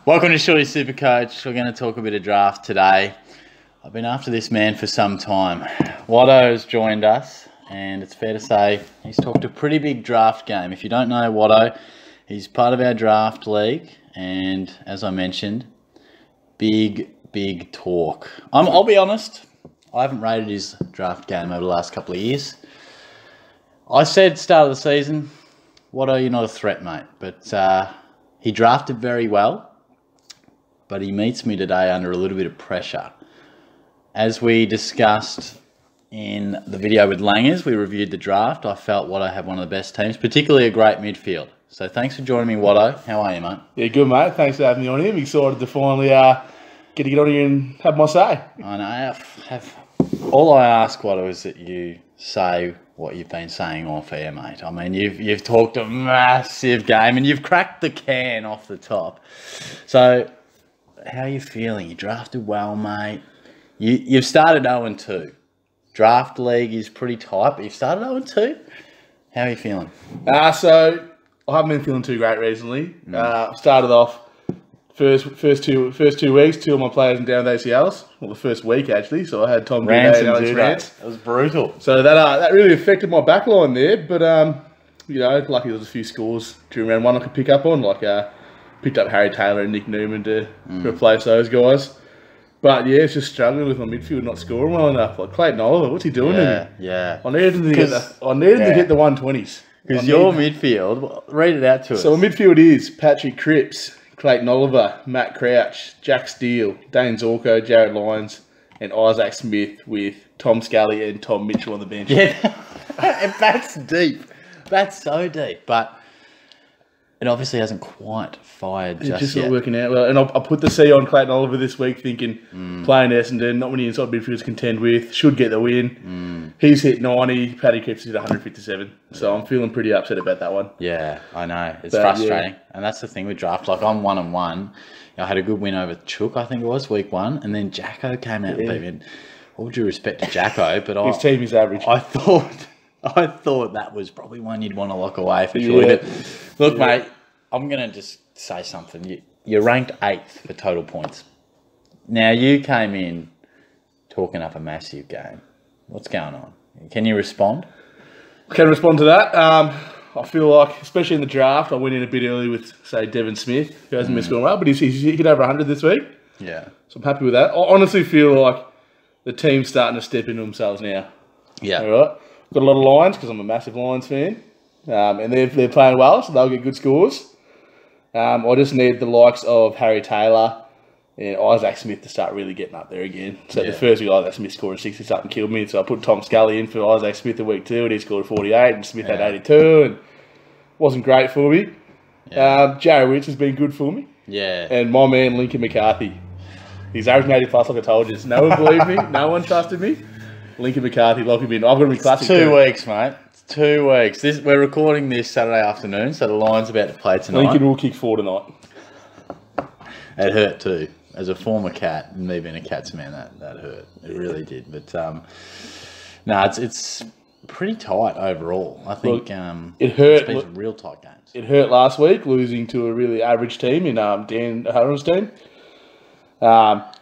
Welcome to Shorty SuperCoach. We're going to talk a bit of draft today. I've been after this man for some time. Watto has joined us, and it's fair to say he's talked a pretty big draft game. If you don't know Watto, he's part of our draft league, and as I mentioned, big talk. I'll be honest, I haven't rated his draft game over the last couple of years. I said start of the season, Watto, you're not a threat, mate. But he drafted very well. But he meets me today under a little bit of pressure. As we discussed in the video with Langers, we reviewed the draft. I felt Watto had one of the best teams, particularly a great midfield. So thanks for joining me, Watto. How are you, mate? Yeah, good, mate. Thanks for having me on here. I'm excited to finally get to get on here and have my say. I know. All I ask, Watto, is that you say what you've been saying off air, mate. I mean, you've talked a massive game and you've cracked the can off the top. So how are you feeling? You drafted well, mate. You've started 0-2. Draft league is pretty tight, but you've started 0-2. How are you feeling? So I haven't been feeling too great recently. Started off first two weeks, two of my players in down with ACLs. Well, the first week actually. So I had Tom Rance and Alex Rance. That was brutal. So that really affected my back line there. But you know, lucky there was a few scores during round one I could pick up on, like picked up Harry Taylor and Nick Newman to replace those guys. But yeah, it's just struggling with my midfield not scoring well enough. Like Clayton Oliver, what's he doing to me? Yeah. I needed him to hit the 120s. Because your midfield, read it out to us. So my midfield is Patrick Cripps, Clayton Oliver, Matt Crouch, Jack Steele, Dane Zorko, Jared Lyons, and Isaac Smith with Tom Scully and Tom Mitchell on the bench. Yeah, that's deep. That's so deep. But it obviously hasn't quite fired just It's yet. not working out well. And I put the C on Clayton Oliver this week thinking playing Essendon, not many inside midfielders contend with, should get the win. He's hit 90, Paddy Cripps hit 157. So I'm feeling pretty upset about that one. Yeah, I know. It's frustrating. Yeah. And that's the thing with draft. Like I'm 1-1. I had a good win over Chook, I think it was, week 1. And then Jacko came out and beat me. All due respect to Jacko, but his team is average. I thought that was probably one you'd want to lock away for sure. Yeah. Look, mate, I'm going to just say something. You're ranked 8th for total points. Now, you came in talking up a massive game. What's going on? Can you respond? I can respond to that. I feel like, especially in the draft, I went in a bit early with, say, Devon Smith, who hasn't been scoring well, but he's hit over 100 this week. Yeah. So I'm happy with that. I honestly feel like the team's starting to step into themselves now. Yeah. All right. Got a lot of Lions because I'm a massive Lions fan, and they're playing well, so they'll get good scores. I just need the likes of Harry Taylor and Isaac Smith to start really getting up there again. So the first week Isaac Smith scored 60-something killed me, so I put Tom Scully in for Isaac Smith in week 2, and he scored 48, and Smith had 82, and wasn't great for me. Jarry Witch has been good for me. Yeah. And my man Lincoln McCarthy. He's averaging 80 plus, like I told you. No one believed me. No one trusted me. Lincoln McCarthy, lock him in. I've got to be classic. 2 weeks, mate. It's 2 weeks. We're recording this Saturday afternoon, so the Lions about to play tonight. Lincoln will kick 4 tonight. It hurt too. As a former cat, and me being a Cats man, that hurt. It really did. But no, it's pretty tight overall. I think it hurt. It's been some real tight games. It hurt last week losing to a really average team in Dan Harron's team.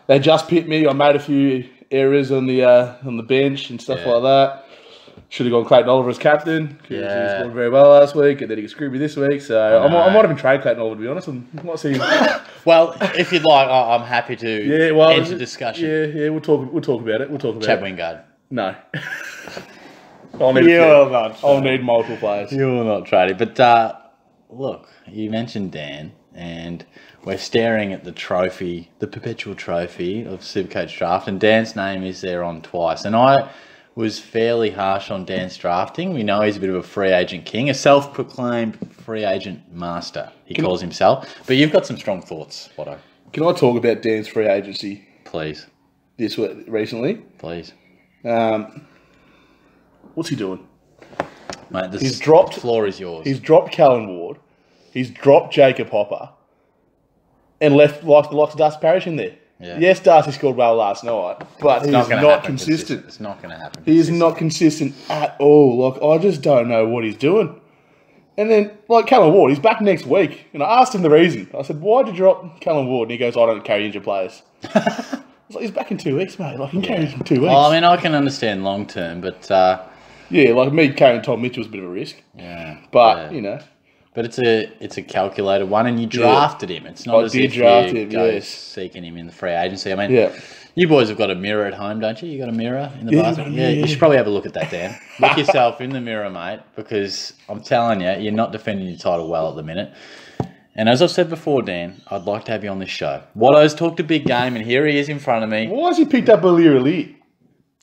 They just picked me. I made a few errors on the bench and stuff like that. Should have gone Clayton Oliver as captain because he scored very well last week, and then he got screwed me this week. So I might have been trade Clayton Oliver, to be honest. I might see. Well, if you'd like, I'm happy to enter discussion. Yeah. We'll talk about it. Chad Wingard. No. I'll need multiple players. You will not trade it. But look, you mentioned Dan, and we're staring at the trophy, the perpetual trophy of SuperCoach Draft, and Dan's name is there on twice. And I was fairly harsh on Dan's drafting. We know he's a bit of a free agent king, a self-proclaimed free agent master, he calls himself. But you've got some strong thoughts, Watto. Can I talk about Dan's free agency? Please. Recently? Please. What's he doing? Mate, the floor is yours. He's dropped Callan Ward. He's dropped Jacob Hopper. And left the likes of Darcy Parish in there. Yeah. Yes, Darcy scored well last night, but he's not consistent. It's not going to happen. He is not consistent at all. Like, I just don't know what he's doing. And then, like, Callum Ward, he's back next week. And I asked him the reason. I said, why did you drop Callum Ward? And he goes, I don't carry injured players. I was like, he's back in 2 weeks, mate. Like, he can carry in 2 weeks. Well, I mean, I can understand long term, but... yeah, like me carrying Tom Mitchell was a bit of a risk. Yeah. But, you know. But it's a calculated one, and you drafted him. It's not as if you go seeking him in the free agency. I mean, you boys have got a mirror at home, don't you? You got a mirror in the bathroom? Yeah, you should probably have a look at that, Dan. Look yourself in the mirror, mate, because I'm telling you, you're not defending your title well at the minute. And as I've said before, Dan, I'd like to have you on this show. Watto's talked a big game, and here he is in front of me. Why has he picked up O'Leary?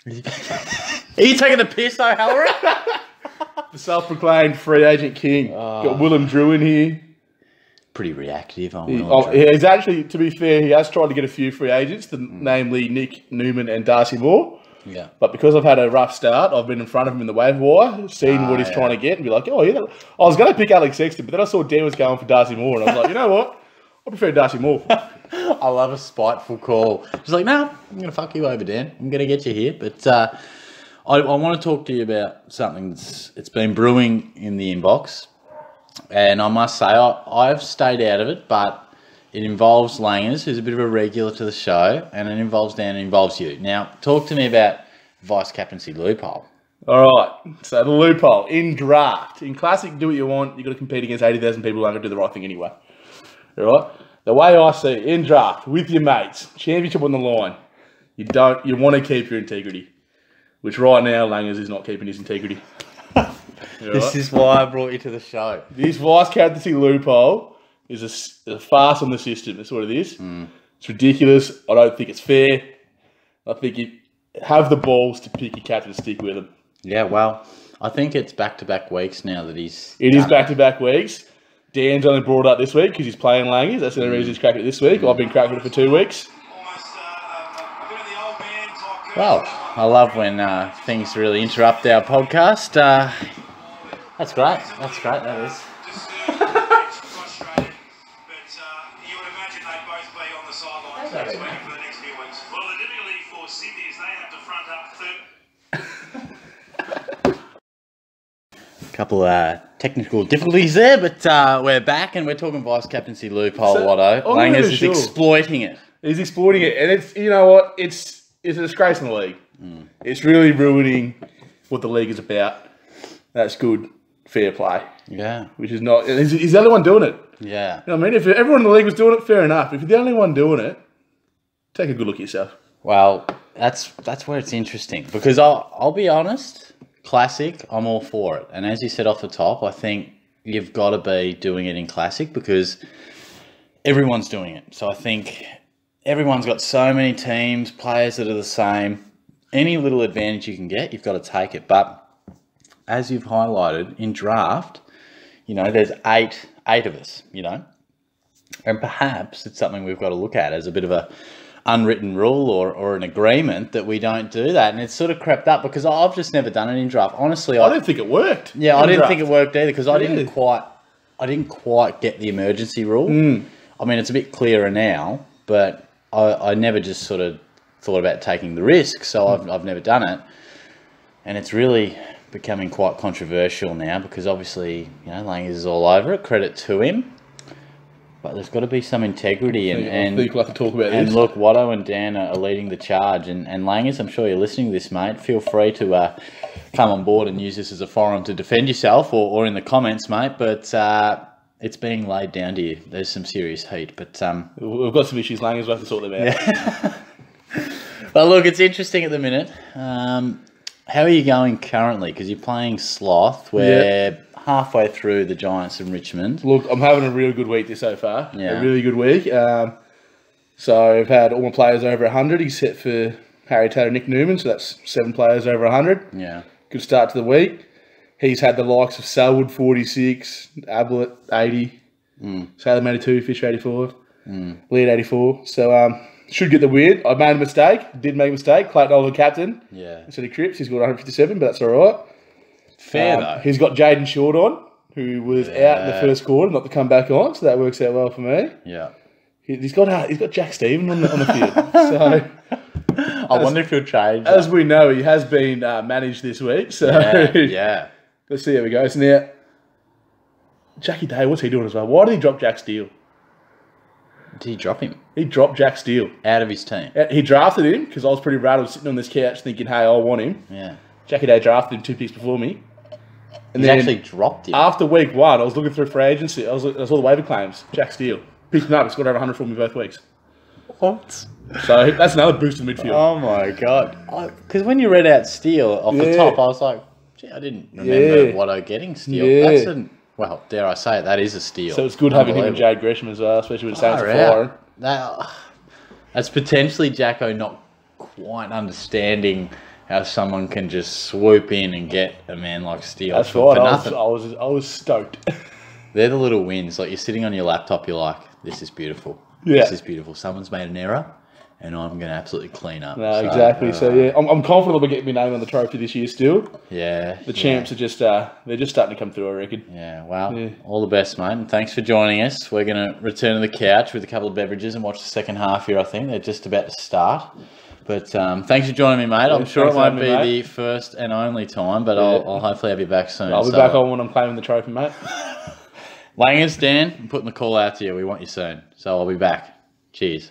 Are you taking the piss, O'Halloran? The self-proclaimed free agent king. Got Willem Drew in here. Pretty reactive on Willem Drew. He's actually, to be fair, he has tried to get a few free agents, namely Nick Newman and Darcy Moore. Yeah. But because I've had a rough start, I've been in front of him in the waiver wire, seen what he's trying to get, and be like, oh, yeah. I was going to pick Alex Sexton, but then I saw Dan was going for Darcy Moore, and I was like, you know what? I prefer Darcy Moore. I love a spiteful call. She's like, no, I'm going to fuck you over, Dan. I'm going to get you here. But I want to talk to you about something it's been brewing in the inbox. And I must say, I've stayed out of it, but it involves Langers, who's a bit of a regular to the show, and it involves Dan and it involves you. Now, talk to me about vice-captaincy loophole. All right. So the loophole in draft. In Classic, do what you want. You've got to compete against 80,000 people who aren't going to do the right thing anyway. All right? The way I see it, in draft, with your mates, championship on the line, you want to keep your integrity. Which right now, Langers is not keeping his integrity. This is why I brought you to the show. This vice-captaincy loophole is a farce on the system. That's what it is. It's ridiculous. I don't think it's fair. I think you have the balls to pick your captain and stick with him. Yeah, well, I think it's back-to-back weeks now that he's... It is back-to-back weeks. Dan's only brought it up this week because he's playing Langers. That's the only reason he's cracking it this week. I've been cracking it for 2 weeks. Well, I love when things really interrupt our podcast. That's great. That's great, that is. Couple of technical difficulties there, but we're back and we're talking vice-captaincy loophole, Watto. Langers is exploiting it. He's exploiting it, and it's, you know what, it's a disgrace in the league. It's really ruining what the league is about. That's good, fair play. Yeah. Which is not, he's the only one doing it. Yeah. You know what I mean? If everyone in the league was doing it, fair enough. If you're the only one doing it, take a good look at yourself. Well, that's where it's interesting, because I'll be honest, Classic, I'm all for it. And as you said off the top, I think you've got to be doing it in Classic because everyone's doing it. So I think everyone's got so many teams, players that are the same. Any little advantage you can get, you've got to take it. But as you've highlighted, in draft, you know, there's eight of us, you know. And perhaps it's something we've got to look at as a bit of a unwritten rule or an agreement that we don't do that. And it's sort of crept up because I've just never done it in draft. Honestly, I don't think it worked. Yeah, I didn't think it worked either because I didn't quite get the emergency rule. I mean, it's a bit clearer now, but I never just sort of thought about taking the risk, so I've never done it. And it's really becoming quite controversial now because obviously, you know, Langers is all over it. Credit to him. But there's got to be some integrity. I think we'll have to talk about this. And look, Watto and Dan are leading the charge. And Langers, I'm sure you're listening to this, mate. Feel free to come on board and use this as a forum to defend yourself or in the comments, mate. But it's being laid down to you. There's some serious heat. But we've got some issues, Langers. We'll have to sort them out. Yeah. Well, look, it's interesting at the minute. How are you going currently? Because you're playing Sloth, where halfway through the Giants in Richmond. Look, I'm having a really good week this so far. Yeah. A really good week. So I've had all my players over 100, except for Harry Taylor and Nick Newman. So that's 7 players over 100. Yeah. Good start to the week. He's had the likes of Selwood 46, Ablett 80, Salem 82, Fisher 85, Lead 84. So should get the win. I made a mistake. Did make a mistake. Clayton Oliver captain. Yeah. Instead of Cripps, he's got 157, but that's all right. Fair though. He's got Jaden Short on, who was out in the first quarter, not to come back on, so that works out well for me. Yeah. He's got Jack Stephen on the field. So I wonder if he'll change. As we know, he has been managed this week. So yeah. let's see how it goes. Now, Jackie Day, what's he doing as well? Why did he drop Jack Steele? Did he drop him? He dropped Jack Steele. Out of his team? He drafted him because I was pretty rattled sitting on this couch thinking, hey, I want him. Yeah. Jackie Day drafted him 2 picks before me. And He's then actually dropped him. after week 1, I was looking through free agency. I saw the waiver claims. Jack Steele. Picked him up. He scored over 100 for me both weeks. What? So that's another boost in midfield. Oh my god! Because when you read out Steele off the top, I was like, "Gee, I didn't remember Watto getting Steele." Yeah. Well, dare I say it? That is a steal. So it's good having him and Jade Gresham as well, especially with the Saints firing. That's potentially Jacko not quite understanding how someone can just swoop in and get a man like Steele. That's for right. nothing. I was stoked. They're the little wins. Like you're sitting on your laptop, you're like, "This is beautiful. Yeah. This is beautiful. Someone's made an error, and I'm going to absolutely clean up." No, exactly. So yeah, I'm confident we'll get my name on the trophy this year still. Yeah. The champs are just they're just starting to come through, I reckon. Yeah, well, all the best, mate. And thanks for joining us. We're going to return to the couch with a couple of beverages and watch the second half here, I think. They're just about to start. But thanks for joining me, mate. I'm sure it won't be the first and only time, but I'll hopefully have you back soon. I'll be back on when I'm claiming the trophy, mate. Langers, Dan, I'm putting the call out to you. We want you soon. So I'll be back. Cheers.